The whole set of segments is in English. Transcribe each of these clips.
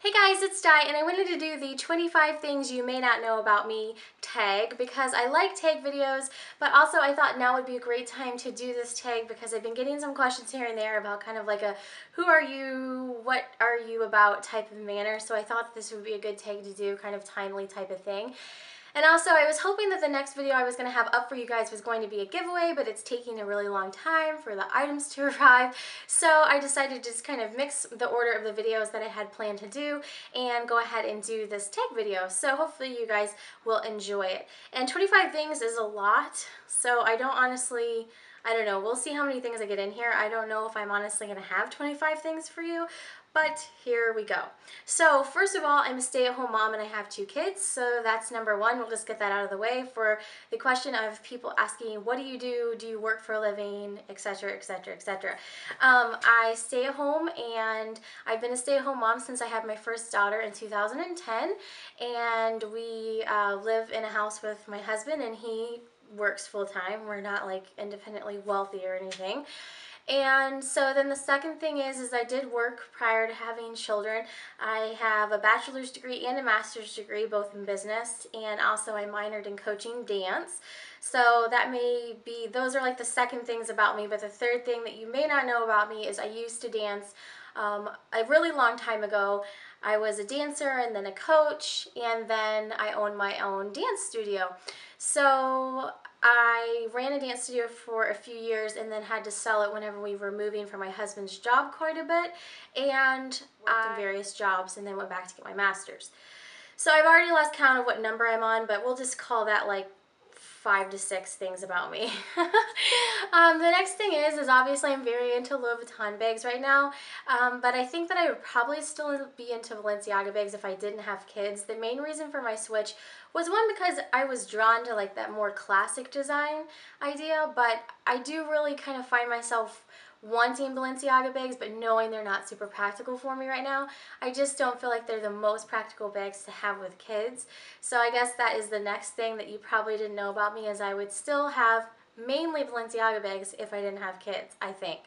Hey guys, it's Di, and I wanted to do the 25 things you may not know about me tag because I like tag videos, but also I thought now would be a great time to do this tag because I've been getting some questions here and there about kind of like a who are you, what are you about type of manner, so I thought this would be a good tag to do, kind of timely type of thing. And also, I was hoping that the next video I was going to have up for you guys was going to be a giveaway, but it's taking a really long time for the items to arrive. So I decided to just kind of mix the order of the videos that I had planned to do and go ahead and do this tag video. So hopefully you guys will enjoy it. And 25 things is a lot, so I don't know. We'll see how many things I get in here. I don't know if I'm honestly going to have 25 things for you, but here we go. So first of all, I'm a stay-at-home mom and I have 2 kids, so that's number one. We'll just get that out of the way for the question of people asking, what do you do? Do you work for a living? Etc., etc., etc. I stay at home, and I've been a stay-at-home mom since I had my first daughter in 2010, and we live in a house with my husband, and he works full-time. We're not like independently wealthy or anything. And so then the second thing is I did work prior to having children. I have a bachelor's degree and a master's degree, both in business, and also I minored in coaching dance. So that may be, those are like the second things about me, but the third thing that you may not know about me is I used to dance a really long time ago. I was a dancer and then a coach, and then I owned my own dance studio. So I ran a dance studio for a few years and then had to sell it whenever we were moving for my husband's job quite a bit, and worked in various jobs and then went back to get my master's. So I've already lost count of what number I'm on, but we'll just call that like 5 to 6 things about me. The next thing is obviously I'm very into Louis Vuitton bags right now, but I think that I would probably still be into Balenciaga bags if I didn't have kids. The main reason for my switch was one, because I was drawn to like that more classic design idea, but I do really kind of find myself wanting Balenciaga bags, but knowing they're not super practical for me right now. I just don't feel like they're the most practical bags to have with kids. So I guess that is the next thing that you probably didn't know about me, is I would still have mainly Balenciaga bags if I didn't have kids, I think.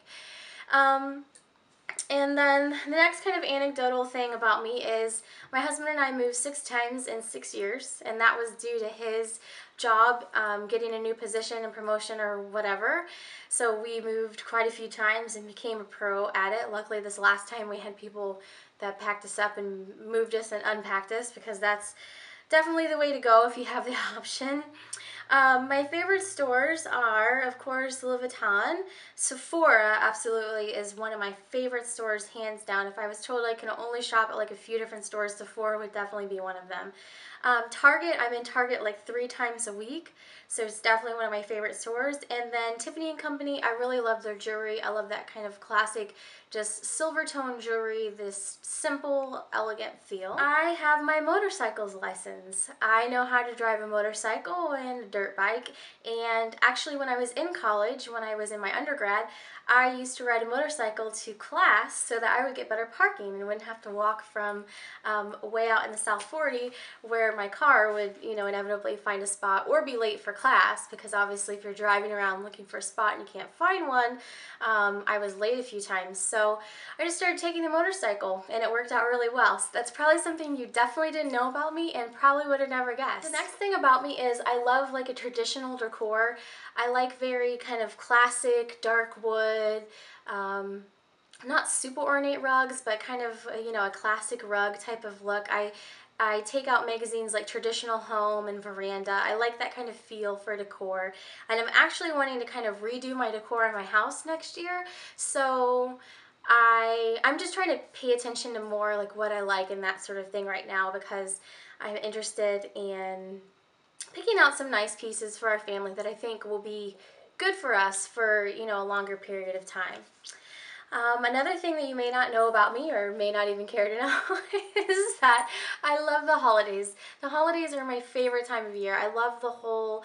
And then the next kind of anecdotal thing about me is my husband and I moved 6 times in 6 years, and that was due to his job getting a new position and promotion or whatever. So we moved quite a few times and became a pro at it. Luckily this last time we had people that packed us up and moved us and unpacked us, because that's definitely the way to go if you have the option. My favorite stores are, of course, Louis Vuitton. Sephora absolutely is one of my favorite stores, hands down. If I was told I can only shop at like a few different stores, Sephora would definitely be one of them. Target, I'm in Target like 3 times a week, so it's definitely one of my favorite stores. And then Tiffany & Company, I really love their jewelry. I love that kind of classic, just silver tone jewelry, this simple, elegant feel. I have my motorcycles license. I know how to drive a motorcycle and a dirt bike, and actually when I was in college, when I was in my undergrad, I used to ride a motorcycle to class so that I would get better parking and wouldn't have to walk from way out in the South 40 where my car would, you know, inevitably find a spot or be late for class, because obviously if you're driving around looking for a spot and you can't find one, I was late a few times. So I just started taking the motorcycle and it worked out really well. So that's probably something you definitely didn't know about me and probably would have never guessed. The next thing about me is I love like a traditional decor. I like very kind of classic dark wood, not super ornate rugs, but kind of, you know, a classic rug type of look. I take out magazines like Traditional Home and Veranda. I like that kind of feel for decor. And I'm actually wanting to kind of redo my decor in my house next year. So I'm just trying to pay attention to more like what I like and that sort of thing right now, because I'm interested in picking out some nice pieces for our family that I think will be good for us for, you know, a longer period of time. Another thing that you may not know about me, or may not even care to know, is that I love the holidays. The holidays are my favorite time of year. I love the whole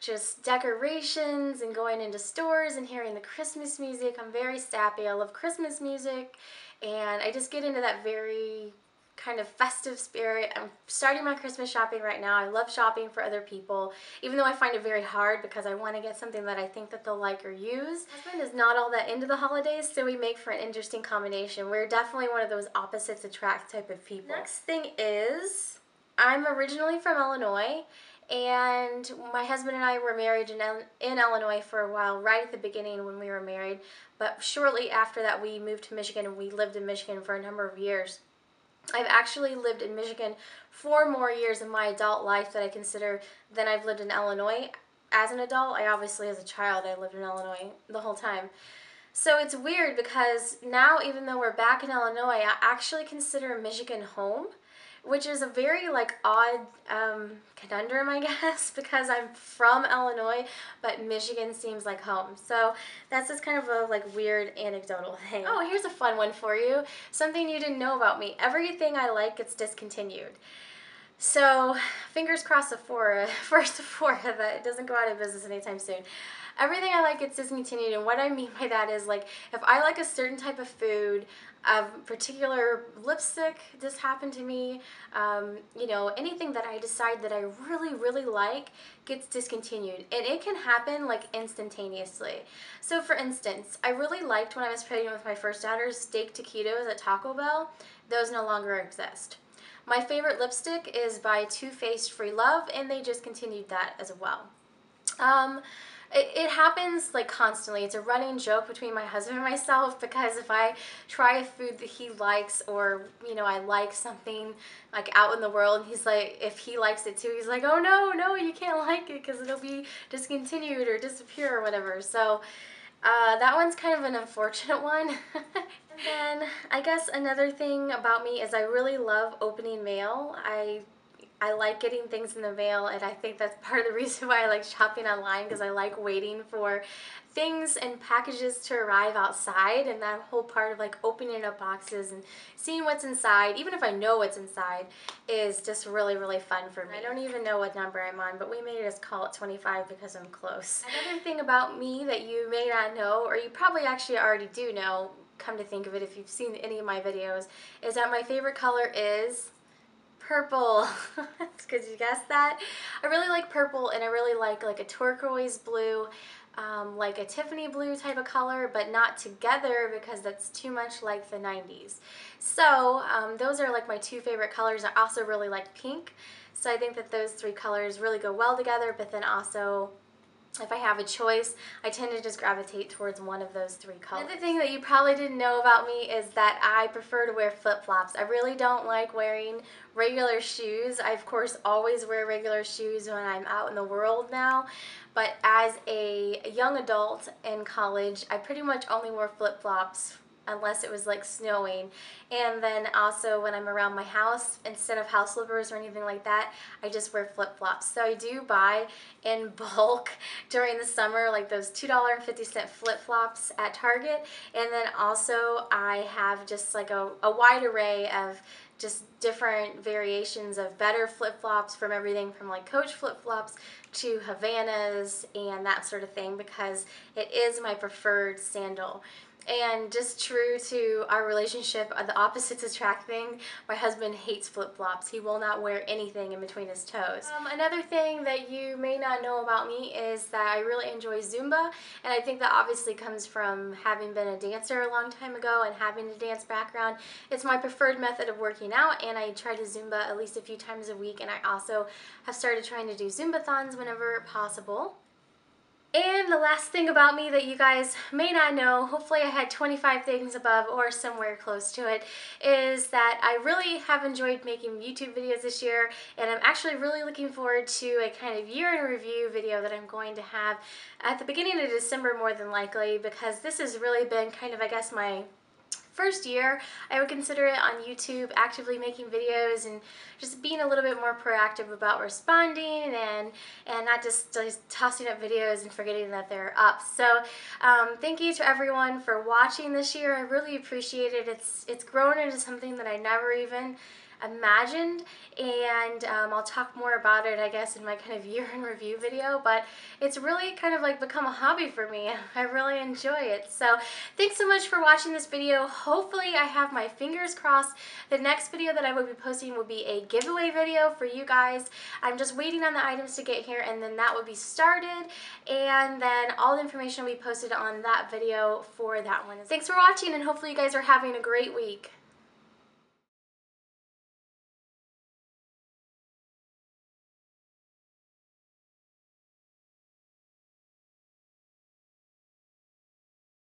just decorations and going into stores and hearing the Christmas music. I'm very sappy. I love Christmas music, and I just get into that very kind of festive spirit. I'm starting my Christmas shopping right now. I love shopping for other people, even though I find it very hard because I want to get something that I think that they'll like or use. My husband is not all that into the holidays, so we make for an interesting combination. We're definitely one of those opposites attract type of people. Next thing is, I'm originally from Illinois, and my husband and I were married in Illinois for a while, right at the beginning when we were married, but shortly after that we moved to Michigan, and we lived in Michigan for a number of years. I've actually lived in Michigan 4 more years of my adult life that I consider than I've lived in Illinois. As an adult, as a child, I lived in Illinois the whole time. So it's weird because now, even though we're back in Illinois, I actually consider Michigan home, which is a very odd conundrum, I guess, because I'm from Illinois, but Michigan seems like home. So that's just kind of a weird anecdotal thing. Oh, here's a fun one for you. Something you didn't know about me. Everything I like gets discontinued. So fingers crossed for Sephora that it doesn't go out of business anytime soon. Everything I like gets discontinued, and what I mean by that is, if I like a certain type of food, a particular lipstick, this happened to me, anything that I decide that I really, really like gets discontinued, and it can happen instantaneously. So for instance, I really liked when I was pregnant with my first daughter steak taquitos at Taco Bell. Those no longer exist. My favorite lipstick is by Too Faced Free Love, and they just continued that as well. It happens constantly. It's a running joke between my husband and myself, because if I try a food that he likes, or I like something out in the world, and he's if he likes it too, he's like, oh no, you can't like it because it'll be discontinued or disappear or whatever. So that one's kind of an unfortunate one. And then I guess another thing about me is I really love opening mail. I like getting things in the mail, and I think that's part of the reason why I like shopping online, because I like waiting for things and packages to arrive outside, and that whole part of opening up boxes and seeing what's inside, even if I know what's inside, is just really, really fun for me. I don't even know what number I'm on, but we may just call it 25 because I'm close. Another thing about me that you may not know, or you probably actually already do know, come to think of it if you've seen any of my videos, is that my favorite color is purple. Could you guess that? I really like purple, and I really like a turquoise blue, like a Tiffany blue type of color, but not together because that's too much like the 90s. So those are my 2 favorite colors. I also really like pink, so I think that those 3 colors really go well together, but then also, if I have a choice, I tend to just gravitate towards one of those 3 colors. Another thing that you probably didn't know about me is that I prefer to wear flip-flops. I really don't like wearing regular shoes. I, of course, always wear regular shoes when I'm out in the world now, but as a young adult in college, I pretty much only wore flip-flops unless it was snowing. And then also when I'm around my house, instead of house slippers or anything like that, I just wear flip-flops. So I do buy in bulk during the summer, those $2.50 flip-flops at Target. And then also I have just a wide array of just different variations of better flip-flops, from everything from Coach flip-flops to Havanas and that sort of thing, because it is my preferred sandal. And just true to our relationship, the opposites attract thing, my husband hates flip-flops. He will not wear anything in between his toes. Another thing that you may not know about me is that I really enjoy Zumba, and I think that obviously comes from having been a dancer a long time ago and having a dance background. It's my preferred method of working out, and I try to Zumba at least a few times a week, and I also have started trying to do Zumba-thons whenever possible. And the last thing about me that you guys may not know, hopefully I had 25 things above or somewhere close to it, is that I really have enjoyed making YouTube videos this year, and I'm actually really looking forward to a kind of year in review video that I'm going to have at the beginning of December, more than likely, because this has really been kind of, I guess, my first year, I would consider it, on YouTube, actively making videos and just being a little bit more proactive about responding and not just tossing up videos and forgetting that they're up. So thank you to everyone for watching this year. I really appreciate it. It's grown into something that I never even imagined, and I'll talk more about it, I guess, in my kind of year in review video, but it's really kind of like become a hobby for me. I really enjoy it. So thanks so much for watching this video. Hopefully I have my fingers crossed. The next video that I will be posting will be a giveaway video for you guys. I'm just waiting on the items to get here, and then that will be started, and then all the information will be posted on that video for that one. Thanks for watching, and hopefully you guys are having a great week.